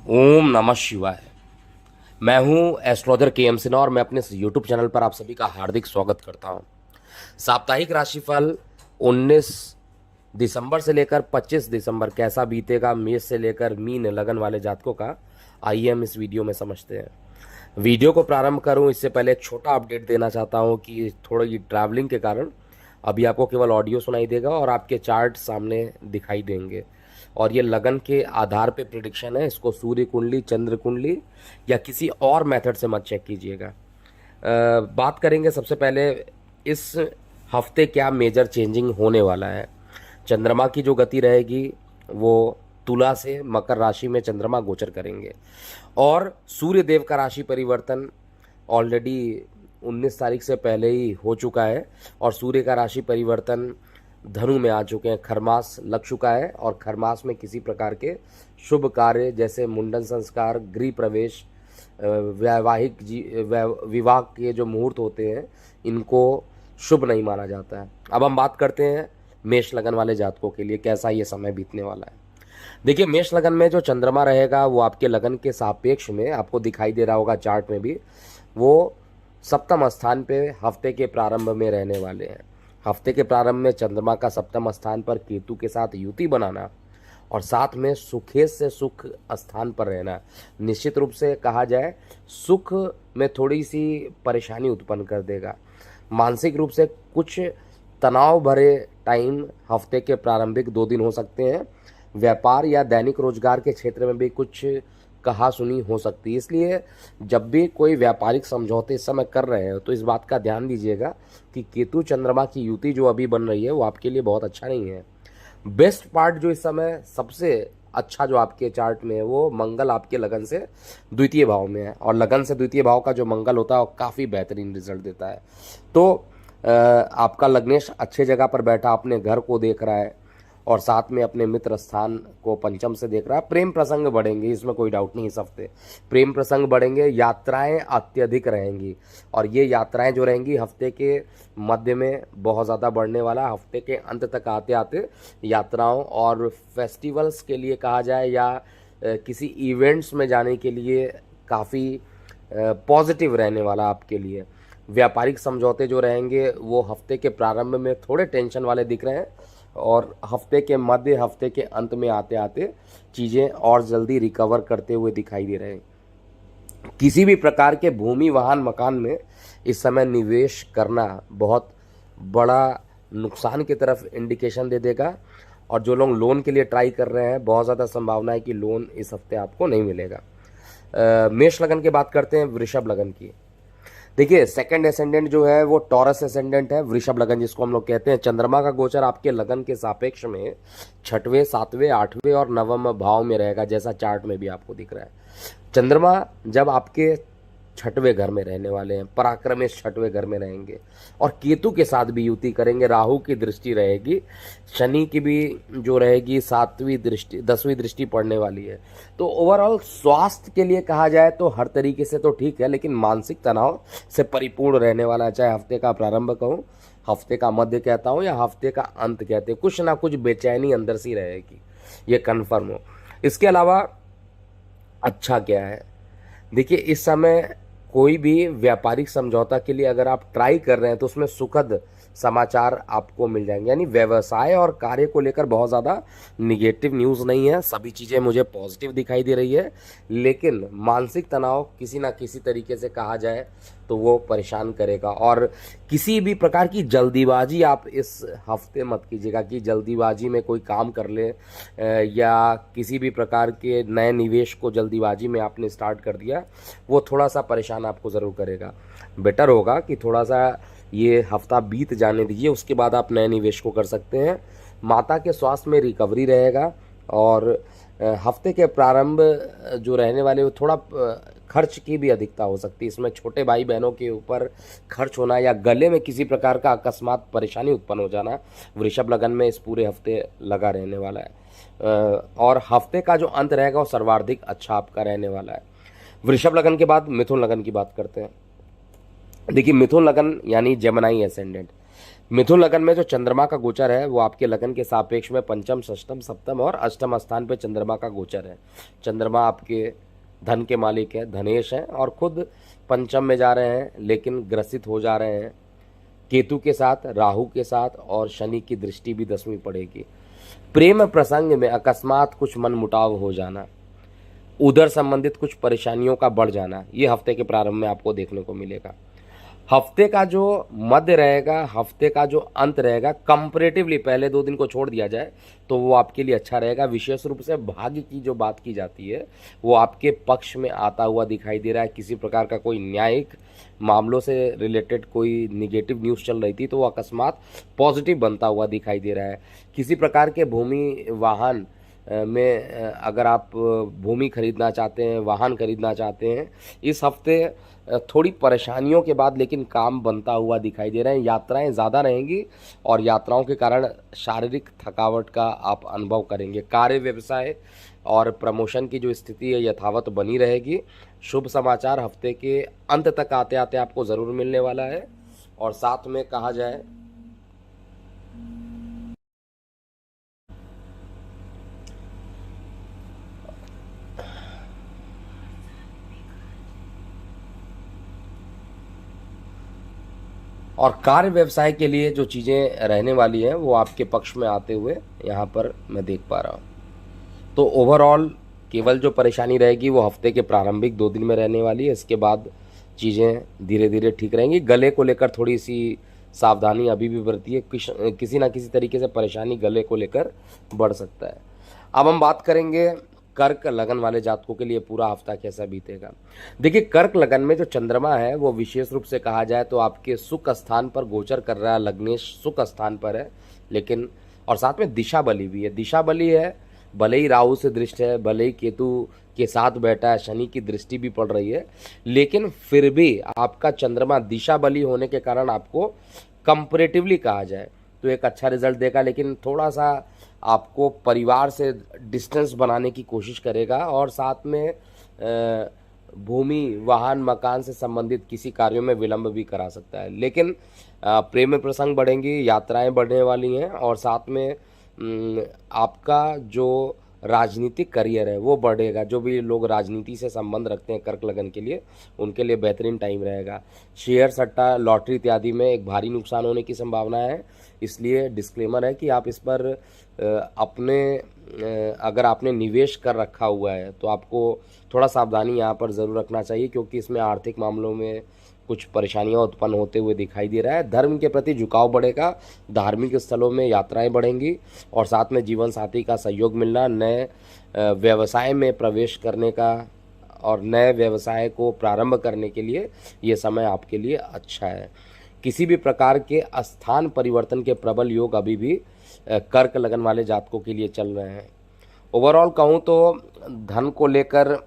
ओम नमः शिवाय। मैं हूं एस्ट्रोलॉजर के एम सिन्हा और मैं अपने यूट्यूब चैनल पर आप सभी का हार्दिक स्वागत करता हूं। साप्ताहिक राशिफल 19 दिसंबर से लेकर 25 दिसंबर कैसा बीतेगा मेष से लेकर मीन लगन वाले जातकों का, आइए हम इस वीडियो में समझते हैं। वीडियो को प्रारंभ करूं इससे पहले एक छोटा अपडेट देना चाहता हूं कि थोड़ी ट्रैवलिंग के कारण अभी आपको केवल ऑडियो सुनाई देगा और आपके चार्ट सामने दिखाई देंगे। और ये लगन के आधार पे प्रिडिक्शन है, इसको सूर्य कुंडली, चंद्र कुंडली या किसी और मेथड से मत चेक कीजिएगा। बात करेंगे सबसे पहले इस हफ्ते क्या मेजर चेंजिंग होने वाला है। चंद्रमा की जो गति रहेगी वो तुला से मकर राशि में चंद्रमा गोचर करेंगे और सूर्य देव का राशि परिवर्तन ऑलरेडी 19 तारीख से पहले ही हो चुका है और सूर्य का राशि परिवर्तन धनु में आ चुके हैं। खरमास लग चुका है और खरमास में किसी प्रकार के शुभ कार्य जैसे मुंडन संस्कार, गृह प्रवेश, विवाह के जो मुहूर्त होते हैं इनको शुभ नहीं माना जाता है। अब हम बात करते हैं मेष लगन वाले जातकों के लिए कैसा ये समय बीतने वाला है। देखिए, मेष लगन में जो चंद्रमा रहेगा वो आपके लगन के सापेक्ष में आपको दिखाई दे रहा होगा चार्ट में भी, वो सप्तम स्थान पे हफ्ते के प्रारंभ में रहने वाले हैं। हफ्ते के प्रारंभ में चंद्रमा का सप्तम स्थान पर केतु के साथ युति बनाना और साथ में सुखे से सुख स्थान पर रहना निश्चित रूप से कहा जाए सुख में थोड़ी सी परेशानी उत्पन्न कर देगा। मानसिक रूप से कुछ तनाव भरे टाइम हफ्ते के प्रारंभिक 2 दिन हो सकते हैं। व्यापार या दैनिक रोजगार के क्षेत्र में भी कुछ कहा सुनी हो सकती है, इसलिए जब भी कोई व्यापारिक समझौते इस समय कर रहे हैं तो इस बात का ध्यान दीजिएगा कि केतु चंद्रमा की युति जो अभी बन रही है वो आपके लिए बहुत अच्छा नहीं है। बेस्ट पार्ट जो इस समय सबसे अच्छा जो आपके चार्ट में है वो मंगल आपके लगन से द्वितीय भाव में है और लगन से द्वितीय भाव का जो मंगल होता है वो काफ़ी बेहतरीन रिजल्ट देता है। तो आपका लग्नेश अच्छे जगह पर बैठा अपने घर को देख रहा है और साथ में अपने मित्र स्थान को पंचम से देख रहा है। प्रेम प्रसंग बढ़ेंगे, इसमें कोई डाउट नहीं। इस हफ्ते प्रेम प्रसंग बढ़ेंगे, यात्राएं अत्यधिक रहेंगी और ये यात्राएं जो रहेंगी हफ्ते के मध्य में बहुत ज़्यादा बढ़ने वाला, हफ्ते के अंत तक आते आते यात्राओं और फेस्टिवल्स के लिए कहा जाए या किसी इवेंट्स में जाने के लिए काफ़ी पॉजिटिव रहने वाला आपके लिए। व्यापारिक समझौते जो रहेंगे वो हफ्ते के प्रारंभ में थोड़े टेंशन वाले दिख रहे हैं और हफ्ते के मध्य, हफ्ते के अंत में आते आते चीज़ें और जल्दी रिकवर करते हुए दिखाई दे रहे हैं। किसी भी प्रकार के भूमि, वाहन, मकान में इस समय निवेश करना बहुत बड़ा नुकसान की तरफ इंडिकेशन दे देगा और जो लोग लोन के लिए ट्राई कर रहे हैं बहुत ज़्यादा संभावना है कि लोन इस हफ्ते आपको नहीं मिलेगा। मेष लगन की बात करते हैं वृषभ लगन की। देखिए, सेकंड एसेंडेंट जो है वो टॉरस एसेंडेंट है, वृषभ लगन जिसको हम लोग कहते हैं। चंद्रमा का गोचर आपके लगन के सापेक्ष में 6वें, 7वें, 8वें और 9वें भाव में रहेगा, जैसा चार्ट में भी आपको दिख रहा है। चंद्रमा जब आपके 6वें घर में रहने वाले हैं, पराक्रम इस 6वें घर में रहेंगे और केतु के साथ भी युति करेंगे। राहु की दृष्टि रहेगी, शनि की भी जो रहेगी 7वीं दृष्टि, 10वीं दृष्टि पड़ने वाली है। तो ओवरऑल स्वास्थ्य के लिए कहा जाए तो हर तरीके से तो ठीक है, लेकिन मानसिक तनाव से परिपूर्ण रहने वाला है। चाहे हफ्ते का प्रारंभ कहूँ, हफ्ते का मध्य कहता हूँ या हफ्ते का अंत कहते हैं, कुछ ना कुछ बेचैनी अंदर सी रहेगी, ये कन्फर्म हो। इसके अलावा अच्छा क्या है, देखिए इस समय कोई भी व्यापारिक समझौता के लिए अगर आप ट्राई कर रहे हैं तो उसमें सुखद समाचार आपको मिल जाएंगे। यानी व्यवसाय और कार्य को लेकर बहुत ज़्यादा निगेटिव न्यूज़ नहीं है, सभी चीज़ें मुझे पॉजिटिव दिखाई दे रही है, लेकिन मानसिक तनाव किसी ना किसी तरीके से कहा जाए तो वो परेशान करेगा। और किसी भी प्रकार की जल्दीबाजी आप इस हफ्ते मत कीजिएगा कि जल्दीबाजी में कोई काम कर ले या किसी भी प्रकार के नए निवेश को जल्दीबाजी में आपने स्टार्ट कर दिया, वो थोड़ा सा परेशान आपको ज़रूर करेगा। बेटर होगा कि थोड़ा सा ये हफ्ता बीत जाने दीजिए, उसके बाद आप नए निवेश को कर सकते हैं। माता के स्वास्थ्य में रिकवरी रहेगा और हफ्ते के प्रारंभ जो रहने वाले वो थोड़ा खर्च की भी अधिकता हो सकती है। इसमें छोटे भाई बहनों के ऊपर खर्च होना या गले में किसी प्रकार का अकस्मात परेशानी उत्पन्न हो जाना वृषभ लगन में इस पूरे हफ्ते लगा रहने वाला है। और हफ्ते का जो अंत रहेगा वो सर्वाधिक अच्छा आपका रहने वाला है। वृषभ लगन के बाद मिथुन लगन की बात करते हैं। देखिए, मिथुन लगन यानी जेमिनी एसेंडेंट, मिथुन लगन में जो चंद्रमा का गोचर है वो आपके लगन के सापेक्ष में पंचम, षष्टम, सप्तम और अष्टम स्थान पे चंद्रमा का गोचर है। चंद्रमा आपके धन के मालिक है, धनेश है, और खुद पंचम में जा रहे हैं, लेकिन ग्रसित हो जा रहे हैं केतु के साथ, राहु के साथ, और शनि की दृष्टि भी 10वीं पड़ेगी। प्रेम प्रसंग में अकस्मात कुछ मनमुटाव हो जाना, उधर संबंधित कुछ परेशानियों का बढ़ जाना, ये हफ्ते के प्रारंभ में आपको देखने को मिलेगा। हफ्ते का जो मध्य रहेगा, हफ्ते का जो अंत रहेगा, कंपैरेटिवली पहले 2 दिन को छोड़ दिया जाए तो वो आपके लिए अच्छा रहेगा। विशेष रूप से भाग्य की जो बात की जाती है वो आपके पक्ष में आता हुआ दिखाई दे रहा है। किसी प्रकार का कोई न्यायिक मामलों से रिलेटेड कोई निगेटिव न्यूज़ चल रही थी तो वो अकस्मात पॉजिटिव बनता हुआ दिखाई दे रहा है। किसी प्रकार के भूमि वाहन में अगर आप भूमि खरीदना चाहते हैं, वाहन खरीदना चाहते हैं, इस हफ्ते थोड़ी परेशानियों के बाद लेकिन काम बनता हुआ दिखाई दे रहे हैं। यात्राएं ज़्यादा रहेंगी और यात्राओं के कारण शारीरिक थकावट का आप अनुभव करेंगे। कार्य, व्यवसाय और प्रमोशन की जो स्थिति है यथावत बनी रहेगी। शुभ समाचार हफ्ते के अंत तक आते आते आपको ज़रूर मिलने वाला है। और साथ में कहा जाए और कार्य व्यवसाय के लिए जो चीज़ें रहने वाली हैं वो आपके पक्ष में आते हुए यहाँ पर मैं देख पा रहा हूँ। तो ओवरऑल केवल जो परेशानी रहेगी वो हफ्ते के प्रारंभिक 2 दिन में रहने वाली है। इसके बाद चीज़ें धीरे धीरे ठीक रहेंगी। गले को लेकर थोड़ी सी सावधानी अभी भी बरती है। किसी ना किसी तरीके से परेशानी गले को लेकर बढ़ सकता है। अब हम बात करेंगे कर्क लगन वाले जातकों के लिए पूरा हफ्ता कैसा बीतेगा। देखिए, कर्क लगन में जो चंद्रमा है वो विशेष रूप से कहा जाए तो आपके सुख स्थान पर गोचर कर रहा है। लग्नेश सुख स्थान पर है, लेकिन और साथ में दिशा बली भी है। दिशा बली है, भले ही राहु से दृष्ट है, भले ही केतु के साथ बैठा है, शनि की दृष्टि भी पड़ रही है, लेकिन फिर भी आपका चंद्रमा दिशा बली होने के कारण आपको कंपैरेटिवली कहा जाए तो एक अच्छा रिजल्ट देगा। लेकिन थोड़ा सा आपको परिवार से डिस्टेंस बनाने की कोशिश करेगा और साथ में भूमि, वाहन, मकान से संबंधित किसी कार्यों में विलंब भी करा सकता है। लेकिन प्रेम प्रसंग बढ़ेंगी, यात्राएं बढ़ने वाली हैं और साथ में आपका जो राजनीतिक करियर है वो बढ़ेगा। जो भी लोग राजनीति से संबंध रखते हैं कर्क लगन के लिए, उनके लिए बेहतरीन टाइम रहेगा। शेयर, सट्टा, लॉटरी इत्यादि में एक भारी नुकसान होने की संभावना है, इसलिए डिस्क्लेमर है कि आप इस पर अगर आपने निवेश कर रखा हुआ है तो आपको थोड़ा सावधानी यहाँ पर ज़रूर रखना चाहिए, क्योंकि इसमें आर्थिक मामलों में कुछ परेशानियां उत्पन्न होते हुए दिखाई दे रहा है। धर्म के प्रति झुकाव बढ़ेगा, धार्मिक स्थलों में यात्राएं बढ़ेंगी और साथ में जीवन साथी का सहयोग मिलना, नए व्यवसाय में प्रवेश करने का और नए व्यवसाय को प्रारंभ करने के लिए ये समय आपके लिए अच्छा है। किसी भी प्रकार के स्थान परिवर्तन के प्रबल योग अभी भी कर्क लगन वाले जातकों के लिए चल रहे हैं। ओवरऑल कहूँ तो धन को लेकर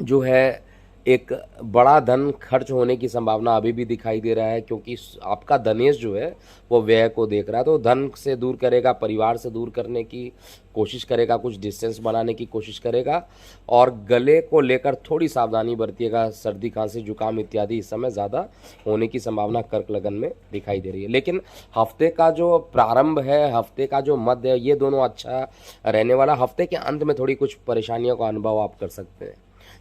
जो है एक बड़ा धन खर्च होने की संभावना अभी भी दिखाई दे रहा है, क्योंकि आपका धनेश जो है वो व्यय को देख रहा है। तो धन से दूर करेगा, परिवार से दूर करने की कोशिश करेगा, कुछ डिस्टेंस बनाने की कोशिश करेगा और गले को लेकर थोड़ी सावधानी बरतिएगा। सर्दी, खांसी, जुकाम इत्यादि इस समय ज़्यादा होने की संभावना कर्क लगन में दिखाई दे रही है। लेकिन हफ्ते का जो प्रारंभ है, हफ्ते का जो मध्य है, ये दोनों अच्छा रहने वाला। हफ्ते के अंत में थोड़ी कुछ परेशानियों का अनुभव आप कर सकते हैं,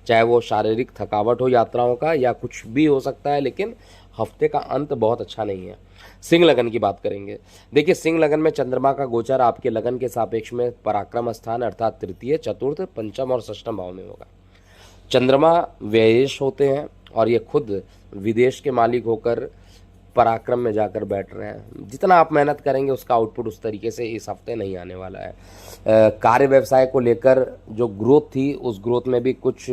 चाहे वो शारीरिक थकावट हो यात्राओं का या कुछ भी हो सकता है, लेकिन हफ्ते का अंत बहुत अच्छा नहीं है। सिंह लगन की बात करेंगे। देखिए, सिंह लगन में चंद्रमा का गोचर आपके लगन के सापेक्ष में पराक्रम स्थान अर्थात तृतीय, चतुर्थ, पंचम और षष्ठम भाव में होगा। चंद्रमा व्ययेश होते हैं और ये खुद विदेश के मालिक होकर पराक्रम में जाकर बैठ रहे हैं। जितना आप मेहनत करेंगे उसका आउटपुट उस तरीके से इस हफ्ते नहीं आने वाला है। कार्य व्यवसाय को लेकर जो ग्रोथ थी उस ग्रोथ में भी कुछ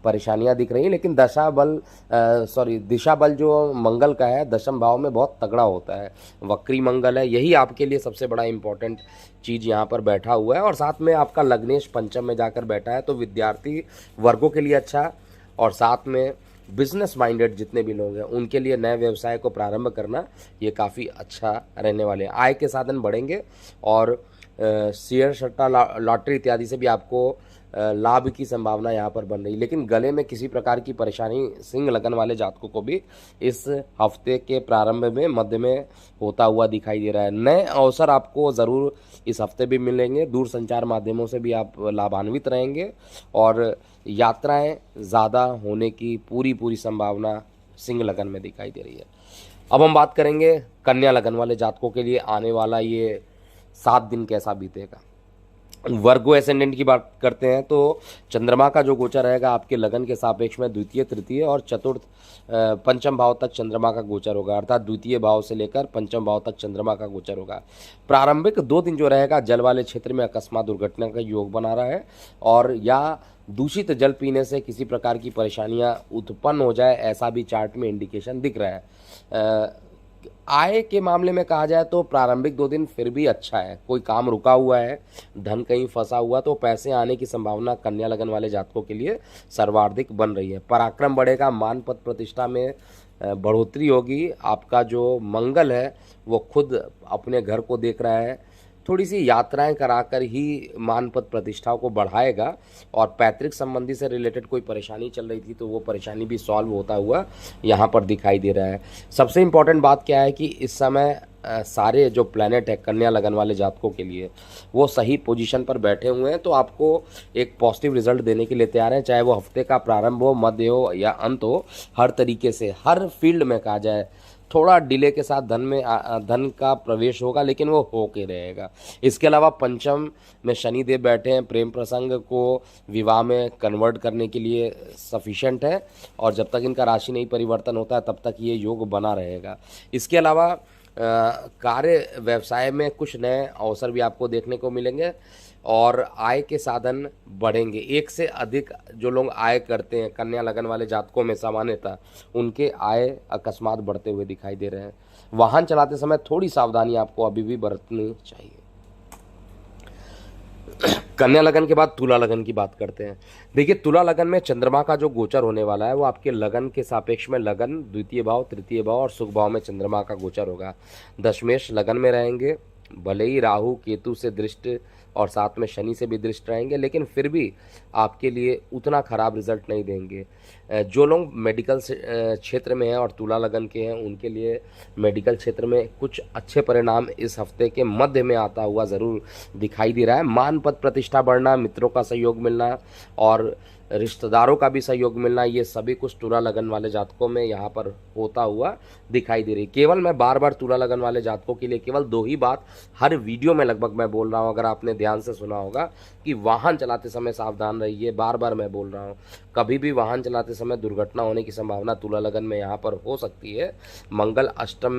परेशानियां दिख रही हैं, लेकिन दिशा बल जो मंगल का है दशम भाव में बहुत तगड़ा होता है। वक्री मंगल है, यही आपके लिए सबसे बड़ा इंपॉर्टेंट चीज़ यहाँ पर बैठा हुआ है और साथ में आपका लग्नेश पंचम में जाकर बैठा है, तो विद्यार्थी वर्गों के लिए अच्छा और साथ में बिजनेस माइंडेड जितने भी लोग हैं उनके लिए नए व्यवसाय को प्रारंभ करना ये काफ़ी अच्छा रहने वाले हैं। आय के साधन बढ़ेंगे और शेयर, सट्टा, लॉटरी इत्यादि से भी आपको लाभ की संभावना यहाँ पर बन रही। लेकिन गले में किसी प्रकार की परेशानी सिंह लगन वाले जातकों को भी इस हफ्ते के प्रारंभ में मध्य में होता हुआ दिखाई दे रहा है। नए अवसर आपको ज़रूर इस हफ्ते भी मिलेंगे, दूर संचार माध्यमों से भी आप लाभान्वित रहेंगे और यात्राएं ज़्यादा होने की पूरी संभावना सिंह लगन में दिखाई दे रही है। अब हम बात करेंगे कन्या लगन वाले जातकों के लिए आने वाला ये 7 दिन कैसा बीतेगा। वर्गो एसेंडेंट की बात करते हैं तो चंद्रमा का जो गोचर रहेगा आपके लगन के सापेक्ष में द्वितीय, तृतीय और चतुर्थ पंचम भाव तक चंद्रमा का गोचर होगा, अर्थात द्वितीय भाव से लेकर पंचम भाव तक चंद्रमा का गोचर होगा। प्रारंभिक 2 दिन जो रहेगा जल वाले क्षेत्र में अकस्मात दुर्घटना का योग बना रहा है और या दूषित जल पीने से किसी प्रकार की परेशानियां उत्पन्न हो जाए, ऐसा भी चार्ट में इंडिकेशन दिख रहा है। आय के मामले में कहा जाए तो प्रारंभिक 2 दिन फिर भी अच्छा है। कोई काम रुका हुआ है, धन कहीं फंसा हुआ तो पैसे आने की संभावना कन्या लगन वाले जातकों के लिए सर्वाधिक बन रही है। पराक्रम बढ़ेगा, मान पद प्रतिष्ठा में बढ़ोतरी होगी। आपका जो मंगल है वो खुद अपने घर को देख रहा है, थोड़ी सी यात्राएं कराकर ही मान पद प्रतिष्ठाओं को बढ़ाएगा और पैतृक संबंधी से रिलेटेड कोई परेशानी चल रही थी तो वो परेशानी भी सॉल्व होता हुआ यहाँ पर दिखाई दे रहा है। सबसे इम्पॉर्टेंट बात क्या है कि इस समय सारे जो प्लैनेट है कन्या लगन वाले जातकों के लिए वो सही पोजीशन पर बैठे हुए हैं, तो आपको एक पॉजिटिव रिजल्ट देने के लिए तैयार हैं, चाहे वो हफ्ते का प्रारंभ हो, मध्य हो या अंत हो। हर तरीके से हर फील्ड में कहा जाए थोड़ा डिले के साथ धन का प्रवेश होगा, लेकिन वो हो के रहेगा। इसके अलावा पंचम में शनिदेव बैठे हैं, प्रेम प्रसंग को विवाह में कन्वर्ट करने के लिए सफिशेंट है और जब तक इनका राशि नहीं परिवर्तन होता है तब तक ये योग बना रहेगा। इसके अलावा कार्य व्यवसाय में कुछ नए अवसर भी आपको देखने को मिलेंगे और आय के साधन बढ़ेंगे। एक से अधिक जो लोग आय करते हैं कन्या लगन वाले जातकों में सामान्यतः उनके आय अकस्मात बढ़ते हुए दिखाई दे रहे हैं। वाहन चलाते समय थोड़ी सावधानी आपको अभी भी बरतनी चाहिए। कन्या लगन के बाद तुला लगन की बात करते हैं। देखिए तुला लगन में चंद्रमा का जो गोचर होने वाला है वो आपके लगन के सापेक्ष में लगन, द्वितीय भाव, तृतीय भाव और सुख भाव में चंद्रमा का गोचर होगा। दशमेश लगन में रहेंगे, भले ही राहु केतु से दृष्ट और साथ में शनि से भी दृष्ट रहेंगे, लेकिन फिर भी आपके लिए उतना खराब रिजल्ट नहीं देंगे। जो लोग मेडिकल क्षेत्र में हैं और तुला लगन के हैं उनके लिए मेडिकल क्षेत्र में कुछ अच्छे परिणाम इस हफ्ते के मध्य में आता हुआ ज़रूर दिखाई दे रहा है। मान पद प्रतिष्ठा बढ़ना, मित्रों का सहयोग मिलना और रिश्तेदारों का भी सहयोग मिलना, ये सभी कुछ तुला लगन वाले जातकों में यहाँ पर होता हुआ दिखाई दे रही। केवल मैं बार बार तुला लगन वाले जातकों के लिए केवल 2 ही बात हर वीडियो में लगभग मैं बोल रहा हूँ, अगर आपने ध्यान से सुना होगा, कि वाहन चलाते समय सावधान रहिए। बार बार मैं बोल रहा हूँ, कभी भी वाहन चलाते समय दुर्घटना होने की संभावना तुला लगन में यहाँ पर हो सकती है। मंगल अष्टम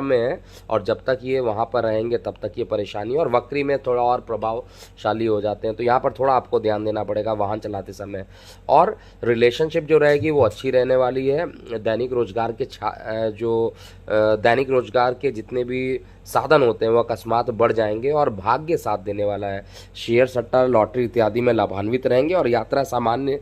में है और जब तक ये वहाँ पर रहेंगे तब तक ये परेशानी, और वक्री में थोड़ा और प्रभावशाली हो जाते हैं, तो यहाँ पर थोड़ा आपको ध्यान देना पड़ेगा वाहन चलाते समय। और रिलेशनशिप जो रहेगी वो अच्छी रहने वाली है। दैनिक रोजगार के जितने भी साधन होते हैं वो अकस्मात बढ़ जाएंगे और भाग्य साथ देने वाला है। शेयर, सट्टा, लॉटरी इत्यादि में लाभान्वित रहेंगे और यात्रा सामान्य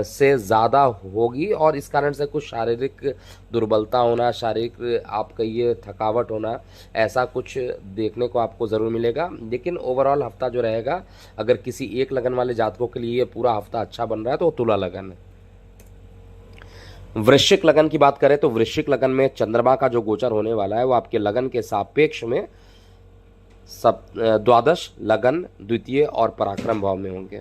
से ज़्यादा होगी और इस कारण से कुछ शारीरिक दुर्बलता होना, शारीरिक आप कहिए थकावट होना, ऐसा कुछ देखने को आपको ज़रूर मिलेगा। लेकिन ओवरऑल हफ्ता जो रहेगा, अगर किसी एक लगन वाले जातकों के लिए ये पूरा हफ्ता अच्छा बन रहा है तो वो तुला लगन है। वृश्चिक लगन की बात करें तो वृश्चिक लगन में चंद्रमा का जो गोचर होने वाला है वो आपके लगन के सापेक्ष में द्वादश, लगन, द्वितीय और पराक्रम भाव में होंगे।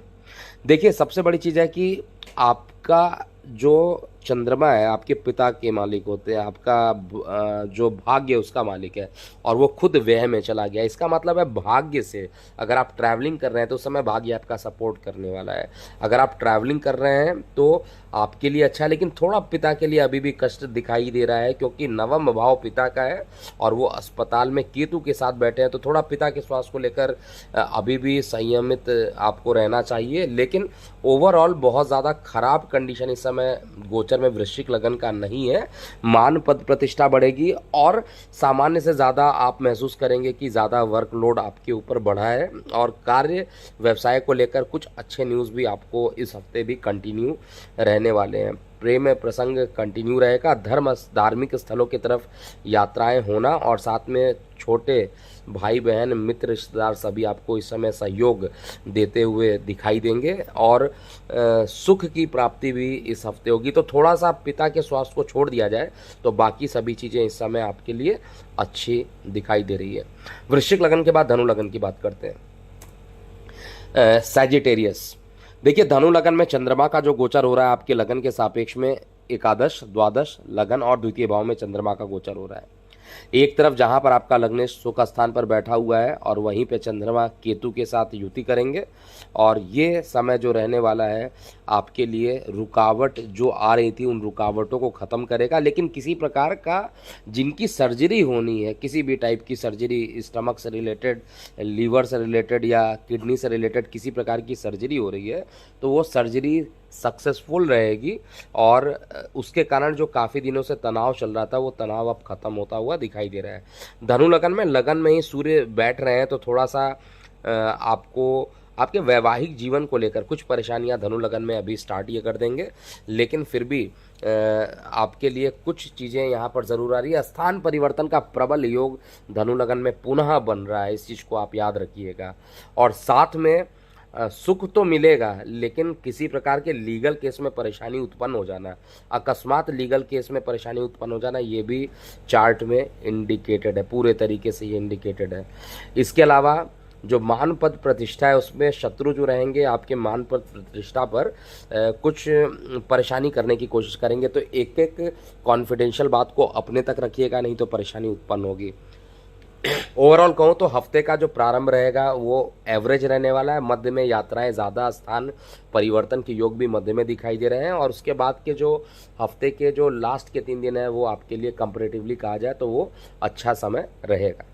देखिए सबसे बड़ी चीज़ है कि आपका जो चंद्रमा है आपके पिता के मालिक होते हैं, आपका जो भाग्य उसका मालिक है और वो खुद व्यय में चला गया। इसका मतलब है भाग्य से अगर आप ट्रैवलिंग कर रहे हैं तो उस समय भाग्य आपका सपोर्ट करने वाला है। अगर आप ट्रैवलिंग कर रहे हैं तो आपके लिए अच्छा है, लेकिन थोड़ा पिता के लिए अभी भी कष्ट दिखाई दे रहा है क्योंकि नवम भाव पिता का है और वो अस्पताल में केतु के साथ बैठे हैं, तो थोड़ा पिता के स्वास्थ्य को लेकर अभी भी संयमित आपको रहना चाहिए। लेकिन ओवरऑल बहुत ज़्यादा खराब कंडीशन इस समय गोचर में वृश्चिक लगन का नहीं है। मान पद प्रतिष्ठा बढ़ेगी और सामान्य से ज़्यादा आप महसूस करेंगे कि ज़्यादा वर्कलोड आपके ऊपर बढ़ा है और कार्य व्यवसाय को लेकर कुछ अच्छे न्यूज़ भी आपको इस हफ्ते भी कंटिन्यू रहने वाले हैं। प्रेम प्रसंग कंटिन्यू रहेगा। धार्मिक स्थलों की तरफ यात्राएं होना और साथ में छोटे भाई बहन मित्र रिश्तेदार सभी आपको इस समय सहयोग देते हुए दिखाई देंगे और सुख की प्राप्ति भी इस हफ्ते होगी। तो थोड़ा सा पिता के स्वास्थ्य को छोड़ दिया जाए तो बाकी सभी चीज़ें इस समय आपके लिए अच्छी दिखाई दे रही है। वृश्चिक लगन के बाद धनु लगन की बात करते हैं। सैजिटेरियस, देखिए धनु लगन में चंद्रमा का जो गोचर हो रहा है आपके लगन के सापेक्ष में एकादश, द्वादश, लगन और द्वितीय भाव में चंद्रमा का गोचर हो रहा है। एक तरफ जहां पर आपका लग्नेश सुख स्थान पर बैठा हुआ है और वहीं पे चंद्रमा केतु के साथ युति करेंगे और ये समय जो रहने वाला है आपके लिए रुकावट जो आ रही थी उन रुकावटों को ख़त्म करेगा। लेकिन किसी प्रकार का जिनकी सर्जरी होनी है, किसी भी टाइप की सर्जरी, स्टमक से रिलेटेड, लीवर से रिलेटेड या किडनी से रिलेटेड किसी प्रकार की सर्जरी हो रही है तो वो सर्जरी सक्सेसफुल रहेगी और उसके कारण जो काफ़ी दिनों से तनाव चल रहा था वो तनाव अब खत्म होता हुआ दिखाई दे रहा है। धनु लगन में ही सूर्य बैठ रहे हैं तो थोड़ा सा आपको आपके वैवाहिक जीवन को लेकर कुछ परेशानियां धनु लगन में अभी स्टार्ट ये कर देंगे, लेकिन फिर भी आपके लिए कुछ चीज़ें यहाँ पर ज़रूर आ रही है। स्थान परिवर्तन का प्रबल योग धनु लगन में पुनः बन रहा है, इस चीज़ को आप याद रखिएगा। और साथ में सुख तो मिलेगा लेकिन किसी प्रकार के लीगल केस में परेशानी उत्पन्न हो जाना, अकस्मात लीगल केस में परेशानी उत्पन्न हो जाना, ये भी चार्ट में इंडिकेटेड है, पूरे तरीके से ये इंडिकेटेड है। इसके अलावा जो मान पद प्रतिष्ठा है उसमें शत्रु जो रहेंगे आपके मान पद प्रतिष्ठा पर कुछ परेशानी करने की कोशिश करेंगे, तो एक एक कॉन्फिडेंशियल बात को अपने तक रखिएगा, नहीं तो परेशानी उत्पन्न होगी। ओवरऑल कहूँ तो हफ्ते का जो प्रारंभ रहेगा वो एवरेज रहने वाला है। मध्य में यात्राएं ज़्यादा, स्थान परिवर्तन के योग भी मध्य में दिखाई दे रहे हैं और उसके बाद के जो हफ्ते के जो लास्ट के 3 दिन है वो आपके लिए कंपैरेटिवली कहा जाए तो वो अच्छा समय रहेगा।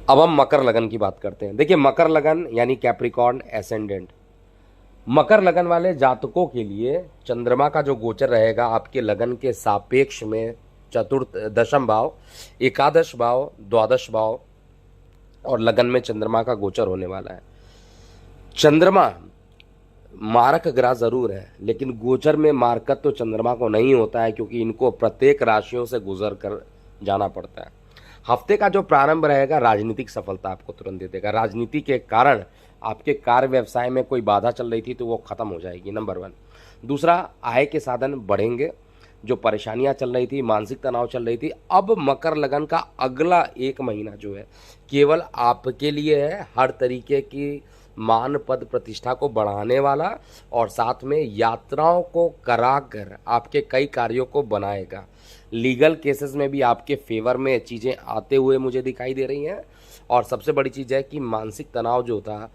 अब हम मकर लगन की बात करते हैं। देखिए मकर लगन यानी कैप्रिकॉर्न एसेंडेंट, मकर लगन वाले जातकों के लिए चंद्रमा का जो गोचर रहेगा आपके लगन के सापेक्ष में चतुर्थ, दशम भाव, एकादश भाव, द्वादश भाव और लगन में चंद्रमा का गोचर होने वाला है। चंद्रमा मारक ग्रह जरूर है लेकिन गोचर में मारकत तो चंद्रमा को नहीं होता है क्योंकि इनको प्रत्येक राशियों से गुजर कर जाना पड़ता है। हफ्ते का जो प्रारंभ रहेगा राजनीतिक सफलता आपको तुरंत दे देगा। राजनीति के कारण आपके कार्य व्यवसाय में कोई बाधा चल रही थी तो वो खत्म हो जाएगी, नंबर 1। दूसरा, आय के साधन बढ़ेंगे। जो परेशानियां चल रही थी, मानसिक तनाव चल रही थी, अब मकर लगन का अगला 1 महीना जो है केवल आपके लिए है, हर तरीके की मान पद प्रतिष्ठा को बढ़ाने वाला और साथ में यात्राओं को कराकर आपके कई कार्यों को बनाएगा। लीगल केसेस में भी आपके फेवर में चीज़ें आते हुए मुझे दिखाई दे रही हैं और सबसे बड़ी चीज़ है कि मानसिक तनाव जो था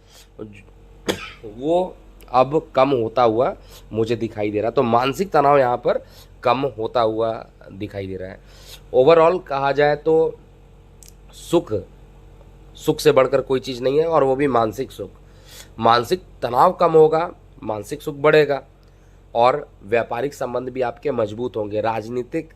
वो अब कम होता हुआ मुझे दिखाई दे रहा है। तो मानसिक तनाव यहाँ पर कम होता हुआ दिखाई दे रहा है। ओवरऑल कहा जाए तो सुख से बढ़कर कोई चीज़ नहीं है और वो भी मानसिक सुख। मानसिक तनाव कम होगा, मानसिक सुख बढ़ेगा और व्यापारिक संबंध भी आपके मजबूत होंगे। राजनीतिक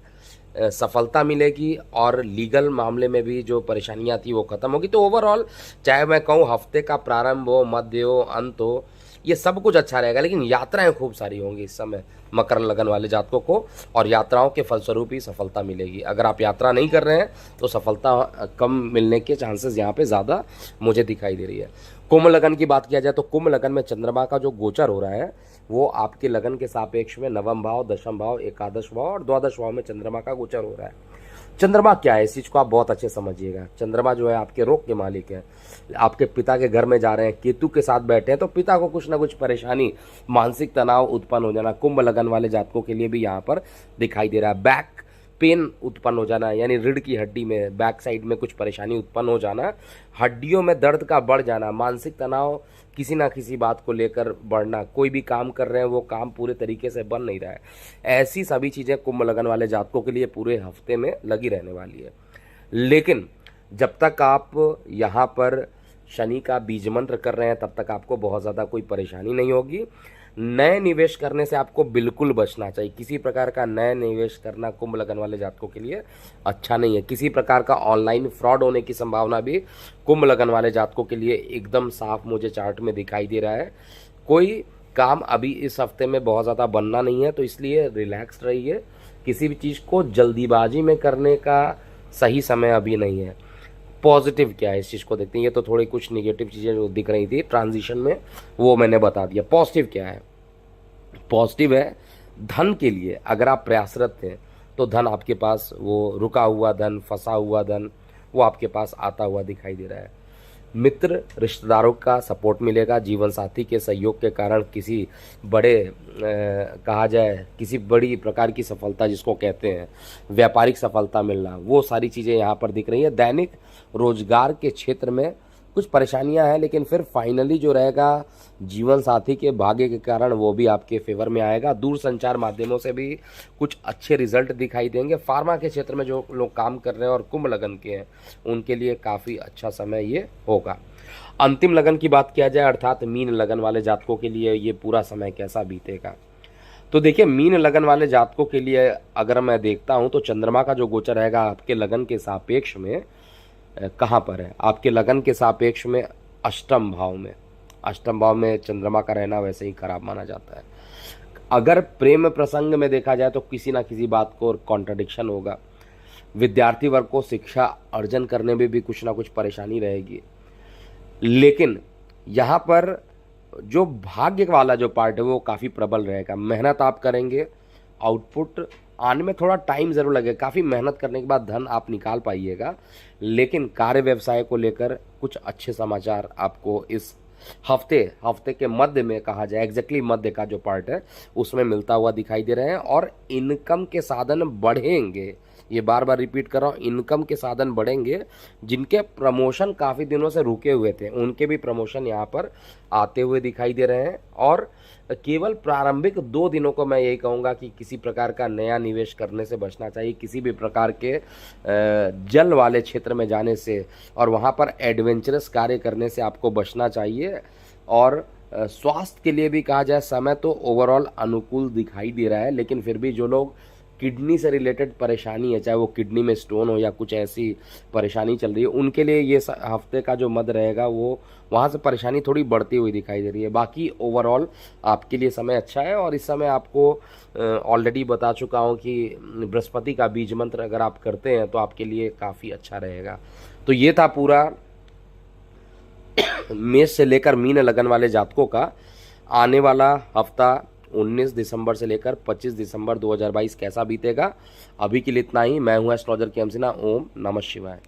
सफलता मिलेगी और लीगल मामले में भी जो परेशानियां थी वो खत्म होगी। तो ओवरऑल चाहे मैं कहूँ हफ्ते का प्रारंभ हो, मध्य हो, अंत हो, ये सब कुछ अच्छा रहेगा लेकिन यात्राएं खूब सारी होंगी इस समय मकर लगन वाले जातकों को और यात्राओं के फलस्वरूप ही सफलता मिलेगी। अगर आप यात्रा नहीं कर रहे हैं तो सफलता कम मिलने के चांसेस यहाँ पे ज़्यादा मुझे दिखाई दे रही है। कुंभ लगन की बात किया जाए तो कुंभ लगन में चंद्रमा का जो गोचर हो रहा है वो आपके लगन के सापेक्ष में नवम भाव, दशम भाव, एकादश भाव और द्वादश भाव में चंद्रमा का गोचर हो रहा है। चंद्रमा क्या है, इस चीज़ को आप बहुत अच्छे समझिएगा। चंद्रमा जो है आपके रोग के मालिक है। आपके पिता के घर में जा रहे हैं, केतु के साथ बैठे हैं तो पिता को कुछ ना कुछ परेशानी, मानसिक तनाव उत्पन्न हो जाना कुंभ लगन वाले जातकों के लिए भी यहाँ पर दिखाई दे रहा है। बैक पेन उत्पन्न हो जाना यानी रीढ़ की हड्डी में बैक साइड में कुछ परेशानी उत्पन्न हो जाना, हड्डियों में दर्द का बढ़ जाना, मानसिक तनाव किसी ना किसी बात को लेकर बढ़ना, कोई भी काम कर रहे हैं वो काम पूरे तरीके से बन नहीं रहा है, ऐसी सभी चीज़ें कुंभ लगन वाले जातकों के लिए पूरे हफ्ते में लगी रहने वाली है। लेकिन जब तक आप यहाँ पर शनि का बीज मंत्र कर रहे हैं तब तक आपको बहुत ज़्यादा कोई परेशानी नहीं होगी। नए निवेश करने से आपको बिल्कुल बचना चाहिए। किसी प्रकार का नए निवेश करना कुंभ लगन वाले जातकों के लिए अच्छा नहीं है। किसी प्रकार का ऑनलाइन फ्रॉड होने की संभावना भी कुंभ लगन वाले जातकों के लिए एकदम साफ मुझे चार्ट में दिखाई दे रहा है। कोई काम अभी इस हफ्ते में बहुत ज़्यादा बनना नहीं है, तो इसलिए रिलैक्स रहिए। किसी भी चीज़ को जल्दीबाजी में करने का सही समय अभी नहीं है। पॉजिटिव क्या है इस चीज़ को देखते हैं। ये तो थोड़ी कुछ निगेटिव चीज़ें जो दिख रही थी ट्रांजिशन में, वो मैंने बता दिया। पॉजिटिव क्या है? पॉजिटिव है धन के लिए अगर आप प्रयासरत थे तो धन आपके पास, वो रुका हुआ धन, फंसा हुआ धन, वो आपके पास आता हुआ दिखाई दे रहा है। मित्र रिश्तेदारों का सपोर्ट मिलेगा। जीवन साथी के सहयोग के कारण किसी बड़े कहा जाए किसी बड़ी प्रकार की सफलता जिसको कहते हैं व्यापारिक सफलता मिलना, वो सारी चीज़ें यहाँ पर दिख रही है। दैनिक रोजगार के क्षेत्र में कुछ परेशानियां हैं, लेकिन फिर फाइनली जो रहेगा जीवन साथी के भाग्य के कारण वो भी आपके फेवर में आएगा। दूर संचार माध्यमों से भी कुछ अच्छे रिजल्ट दिखाई देंगे। फार्मा के क्षेत्र में जो लोग काम कर रहे हैं और कुंभ लगन के हैं उनके लिए काफ़ी अच्छा समय ये होगा। अंतिम लगन की बात किया जाए अर्थात मीन लगन वाले जातकों के लिए ये पूरा समय कैसा बीतेगा, तो देखिए मीन लगन वाले जातकों के लिए अगर मैं देखता हूँ तो चंद्रमा का जो गोचर रहेगा आपके लगन के सापेक्ष में कहाँ पर है? आपके लगन के सापेक्ष में अष्टम भाव में। अष्टम भाव में चंद्रमा का रहना वैसे ही खराब माना जाता है। अगर प्रेम प्रसंग में देखा जाए तो किसी ना किसी बात को कॉन्ट्रडिक्शन होगा। विद्यार्थी वर्ग को शिक्षा अर्जन करने में भी कुछ ना कुछ परेशानी रहेगी, लेकिन यहाँ पर जो भाग्य वाला जो पार्ट है वो काफ़ी प्रबल रहेगा। मेहनत आप करेंगे, आउटपुट आने में थोड़ा टाइम ज़रूर लगेगा। काफ़ी मेहनत करने के बाद धन आप निकाल पाइएगा, लेकिन कार्य व्यवसाय को लेकर कुछ अच्छे समाचार आपको इस हफ्ते के मध्य में कहा जाए, एग्जैक्टली मध्य का जो पार्ट है उसमें मिलता हुआ दिखाई दे रहे हैं। और इनकम के साधन बढ़ेंगे, ये बार बार रिपीट कर रहा हूँ, इनकम के साधन बढ़ेंगे। जिनके प्रमोशन काफ़ी दिनों से रुके हुए थे उनके भी प्रमोशन यहाँ पर आते हुए दिखाई दे रहे हैं। और केवल प्रारंभिक 2 दिनों को मैं यही कहूँगा कि किसी प्रकार का नया निवेश करने से बचना चाहिए। किसी भी प्रकार के जल वाले क्षेत्र में जाने से और वहाँ पर एडवेंचरस कार्य करने से आपको बचना चाहिए। और स्वास्थ्य के लिए भी कहा जाए समय तो ओवरऑल अनुकूल दिखाई दे रहा है, लेकिन फिर भी जो लोग किडनी से रिलेटेड परेशानी है, चाहे वो किडनी में स्टोन हो या कुछ ऐसी परेशानी चल रही है, उनके लिए ये हफ्ते का जो मध्य रहेगा वो वहाँ से परेशानी थोड़ी बढ़ती हुई दिखाई दे रही है। बाकी ओवरऑल आपके लिए समय अच्छा है। और इस समय आपको ऑलरेडी बता चुका हूँ कि बृहस्पति का बीज मंत्र अगर आप करते हैं तो आपके लिए काफ़ी अच्छा रहेगा। तो ये था पूरा मेष से लेकर मीन लगन वाले जातकों का आने वाला हफ्ता 19 दिसंबर से लेकर 25 दिसंबर 2022 कैसा बीतेगा। अभी के लिए इतना ही। मैं हूं एस्ट्रोलॉजर के एम सिन्हा। ओम नमः शिवाय।